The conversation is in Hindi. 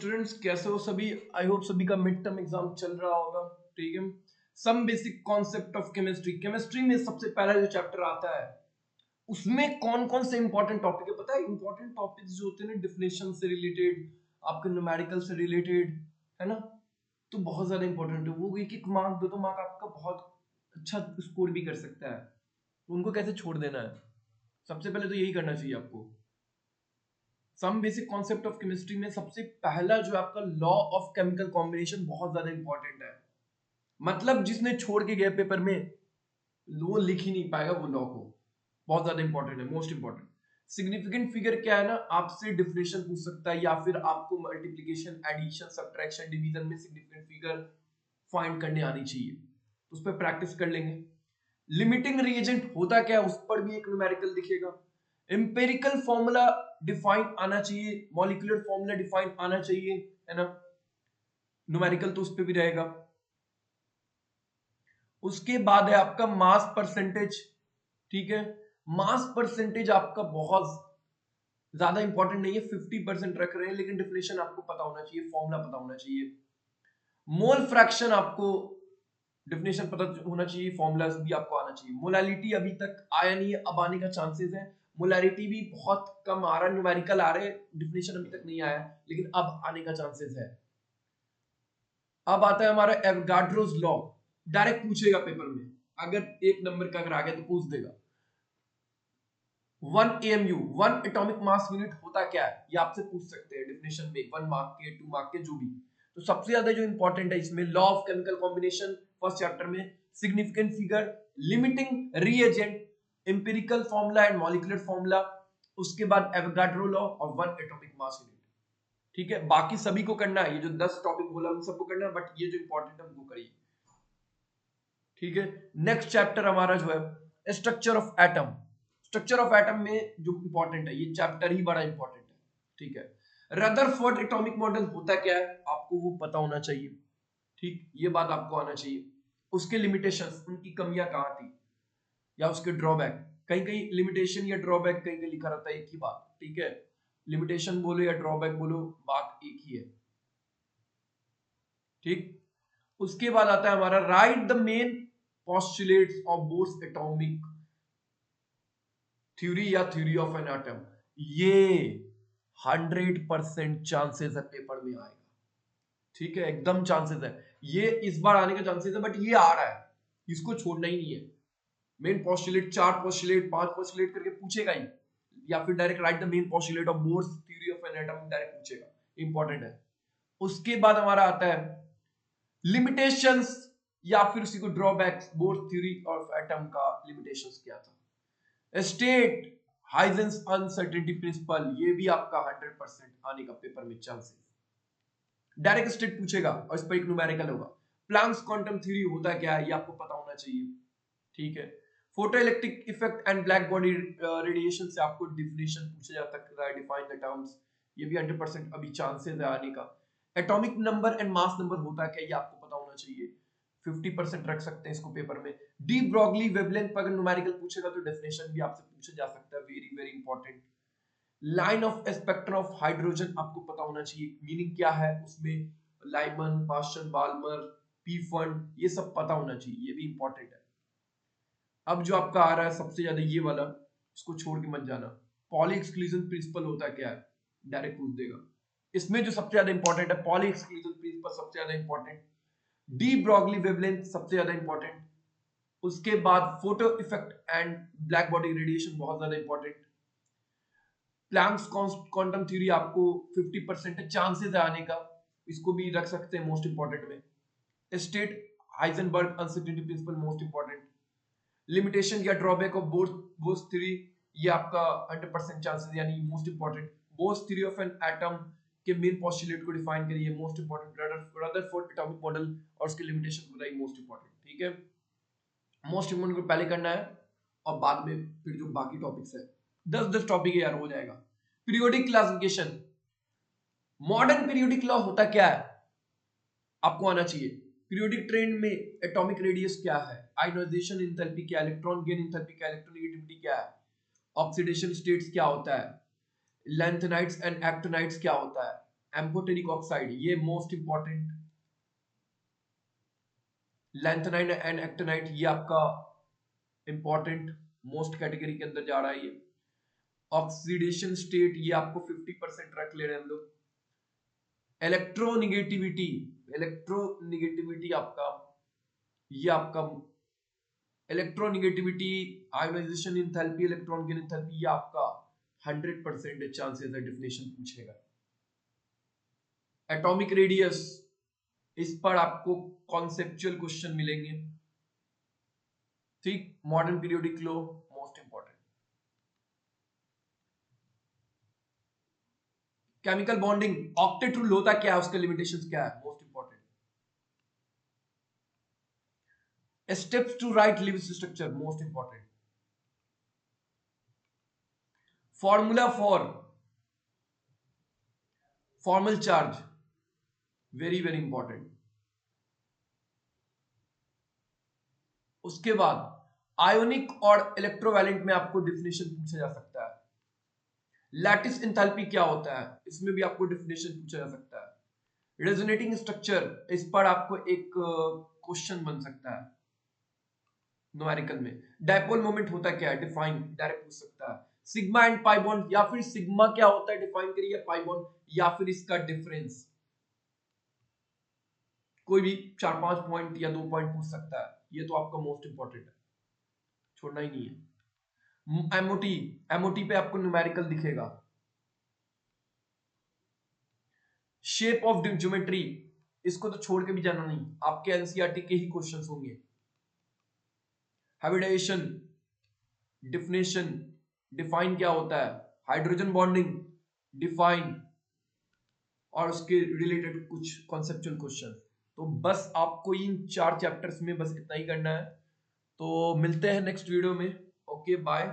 स्टूडेंट्स कैसे हो सभी। आई होप सभी का मिड टर्म एग्जाम चल रहा होगा। ठीक है, some basic concept of chemistry. Chemistry में सबसे पहला जो चैप्टर आता है उसमें कौन कौन से इंपॉर्टेंट टॉपिक है पता है। इंपॉर्टेंट टॉपिक्स जो होते हैं ना, डिफिनेशन से रिलेटेड, आपके न्यूमेरिकल से रिलेटेड, है ना, तो बहुत ज्यादा इंपॉर्टेंट है वो। एक एक मार्क, दो दो मार्क आपका बहुत अच्छा स्कोर भी कर सकता है, तो उनको कैसे छोड़ देना है। सबसे पहले तो यही करना चाहिए आपको। Some basic concept of chemistry में सबसे पहला जो आपका लॉ ऑफ केमिकल कॉम्बिनेशन बहुत ज्यादा इंपॉर्टेंट है। मतलब जिसने छोड़ के गया पेपर में वो लिख ही नहीं पाएगा वो लॉ को। बहुत ज्यादा इंपॉर्टेंट है, मोस्ट इंपॉर्टेंट। सिग्निफिकेंट फिगर क्या है ना, आपसे डिफिनेशन पूछ सकता है या फिर आपको मल्टीप्लिकेशन, एडिशन, सब्ट्रैक्शन, डिवीजन में सिग्निफिकेंट फिगर फाइंड करने आनी चाहिए, तो उस पर प्रैक्टिस कर लेंगे। लिमिटिंग रिएजेंट होता क्या है उस पर भी एक न्यूमेरिकल दिखेगा। एम्पेरिकल फॉर्मूला डिफाइन आना चाहिए, मॉलिक्यूलर फॉर्मूला डिफाइन आना चाहिए, है ना, न्यूमेरिकल तो उस पे भी रहेगा। उसके बाद है आपका मास परसेंटेज। ठीक है, मास परसेंटेज आपका बहुत ज्यादा इंपॉर्टेंट नहीं है, 50% रख रहे हैं, लेकिन डिफिनेशन आपको पता होना चाहिए, फॉर्मूला पता होना चाहिए। मोल फ्रैक्शन आपको डिफिनेशन पता होना चाहिए, फॉर्मूला भी आपको आना चाहिए। मोलालिटी अभी तक आया नहीं है, अब आने का चांसेस है। मोलारिटी भी बहुत कम आ रहा है, न्यूमेरिकल आ रहे हैं, डिफिनेशन अभी तक नहीं आया, लेकिन अब आने का चांसेस है। अब आता है हमारा एवोगाड्रोस लॉ। डायरेक्ट पूछेगा पेपर में, अगर एक नंबर का अगर आ गया तो पूछ देगा। 1 AMU, 1 एटॉमिक मास यूनिट होता क्या है, ये आपसे पूछ सकते हैं डिफिनेशन में, 1 मार्क के, 2 मार्क के, जो भी। तो सबसे ज्यादा जो इंपॉर्टेंट है इसमें law of chemical combination first chapter में, significant figure, limiting reagent, empirical formula and molecular formula, उसके बाद एवोगाड्रो लॉ और 1 एटॉमिक मास यूनिट। ठीक है, बाकी सभी को करना है, ये जो 10 टॉपिक बोला उन सबको करना है, बट ये जो इंपॉर्टेंट है उनको करिए। ठीक है, नेक्स्ट चैप्टर हमारा जो है structure of atom. Structure of atom में जो इंपॉर्टेंट है, ये चैप्टर ही बड़ा इंपॉर्टेंट है। ठीक है, रदरफोर्ड एटॉमिक मॉडल होता क्या है आपको वो पता होना चाहिए। ठीक, ये बात आपको आना चाहिए। उसके लिमिटेशंस, उनकी कमियां कहां थी या उसके ड्रॉबैक। कहीं कहीं लिमिटेशन या ड्रॉबैक कहीं कहीं लिखा रहता है एक ही बात। ठीक है, लिमिटेशन बोलो या ड्रॉबैक बोलो, बात एक ही है। ठीक, उसके बाद आता है हमारा right the main postulates of Bohr's atomic theory या थ्योरी ऑफ एन एटम। ये 100% चांसेस है पेपर में आएगा। ठीक है, एकदम चांसेस है, ये इस बार आने का चांसेस है, बट ये आ रहा है, इसको छोड़ना ही नहीं है। मेन पोस्टुलेट, 4 पोस्टुलेट, 5 पोस्टुलेट करके पूछेगा ही, या फिर direct right the main postulate of bourse theory of an atom direct पूछेगा, इंपॉर्टेंट है। उसके बाद हमारा आता है लिमिटेशंस या फिर उसी को drawbacks, bourse theory of atom का लिमिटेशंस क्या था। स्टेट हाइजेंस अनसर्टेनिटी प्रिंसिपल, ये भी आपका 100% आने का पेपर में चांसेस। डायरेक्ट स्टेट पूछेगा और इस पर एक न्यूमेरिकल होगा। प्लैंक्स क्वांटम थ्योरी होता क्या है ये आपको पता होना चाहिए। ठीक है, photo electric effect and black body radiation से आपको डिफिनेशन पूछा जा सकता है, डिफाइन द टर्म्स, ये भी 100% अभी चांसेस है आने का। Atomic number and mass number होता क्या, ये आपको पता होना चाहिए, 50% रख सकते हैं इसको पेपर में। डी ब्रॉगली वेवलेंथ पर अगर न्यूमेरिकल पूछेगा तो डेफिनेशन भी आपसे पूछा जा सकता है, very very important. Line of spectrum of hydrogen आपको पता होना चाहिए, मीनिंग क्या है उसमें, Lyman, Paschen, Balmer, Pfund, ये सब पता होना चाहिए, ये भी इंपॉर्टेंट है। अब जो आपका आ रहा है सबसे ज्यादा ये वाला, इसको छोड़ के मत जाना। पॉली एक्सक्लूजन प्रिंसिपल होता क्या है, डायरेक्ट पूछ देगा। इसमें जो सबसे ज्यादा इंपॉर्टेंट है, पॉली एक्सक्लूजन प्रिंसिपल सबसे ज्यादा इंपॉर्टेंट, डी ब्रॉगली वेवलेंथ सबसे ज्यादा इंपॉर्टेंट, उसके बाद photo effect and black body radiation बहुत ज्यादा इंपॉर्टेंट। प्लैंक्स क्वांटम थ्योरी आपको 50% चांसेस है आने का, इसको भी रख सकते हैं मोस्ट इंपॉर्टेंट में। State Heisenberg uncertainty principle most important. Limitation या ड्रॉबैक ऑफ बोर्स थ्योरी, ये आपका 100% चांसेस यानी most important. Bourse theory of an atom के मेन पोस्टुलेट को डिफाइन करिए, most important. Rutherford atomic model और उसके लिमिटेशन बताइए, मोस्ट इंपॉर्टेंट। ठीक है, मोस्ट इंपॉर्टेंट को पहले करना है और बाद में फिर जो बाकी टॉपिक्स है, 10 टॉपिक है यार, हो जाएगा। Periodic classification, modern periodic law होता क्या है आपको आना चाहिए। पीरियोडिक ट्रेंड में एटॉमिक रेडियस क्या है, आयोनाइजेशन एंथैल्पी क्या है, इलेक्ट्रॉन गेन एंथैल्पी क्या है, इलेक्ट्रोनेगेटिविटी क्या है, ऑक्सीडेशन स्टेट्स क्या होता है, लैंथेनाइट्स एंड एक्टिनाइट्स क्या होता है, एम्फोटेरिक ऑक्साइड, ये most important. Lanthanide and actinide, ये आपका इंपॉर्टेंट मोस्ट कैटेगरी के अंदर जा रहा है ये। ऑक्सीडेशन स्टेट, ये आपको 50% रख ले रहे हैं हम लोग। इलेक्ट्रोनिगेटिविटी, इलेक्ट्रोनिगेटिविटी आपका, ये आपका इलेक्ट्रोनिगेटिविटी, आयोनाइजेशन एंथैल्पी, इलेक्ट्रॉन की एंथैल्पी, ये आपका 100% चांसेस है डेफिनेशन पूछेगा। एटॉमिक रेडियस, इस पर आपको कॉन्सेप्चुअल क्वेश्चन मिलेंगे, ठीक। Modern periodic law most important. Chemical bonding, octet rule होता क्या है, उसके लिमिटेशंस क्या है, most important. Steps to write Lewis structure, most important. Formula for formal charge, very very important. उसके बाद आयोनिक और इलेक्ट्रोवैलेंट में आपको डिफिनेशन पूछा जा सकता है। लैटिस एंथैल्पी क्या होता है, इसमें भी आपको डिफिनेशन पूछा जा सकता है। रेजोनेटिंग स्ट्रक्चर, इस पर आपको एक क्वेश्चन बन सकता है न्यूमेरिकल में। डायपोल मोमेंट होता क्या है, डिफाइन डायरेक्ट पूछ सकता है। सिग्मा एंड पाई बॉन्ड, या फिर सिग्मा क्या होता है डिफाइन करिए, पाई बॉन्ड, या फिर इसका डिफरेंस। कोई भी 4-5 पॉइंट या 2 पॉइंट पूछ सकता है, ये तो आपका मोस्ट इंपॉर्टेंट है, छोड़ना ही नहीं है। एमओटी, एमओटी पे आपको न्यूमेरिकल दिखेगा। शेप ऑफ ज्योमेट्री, इसको तो छोड़ के भी जाना नहीं, आपके एनसीईआरटी के ही क्वेश्चंस होंगे। हाइब्रिडाइजेशन, डिफिनेशन, डिफाइन क्या होता है। हाइड्रोजन बॉन्डिंग, डिफाइन, और उसके रिलेटेड कुछ कॉन्सेप्चुअल क्वेश्चन। तो बस आपको इन 4 चैप्टर्स में बस इतना ही करना है। तो मिलते हैं नेक्स्ट वीडियो में। Okay bye.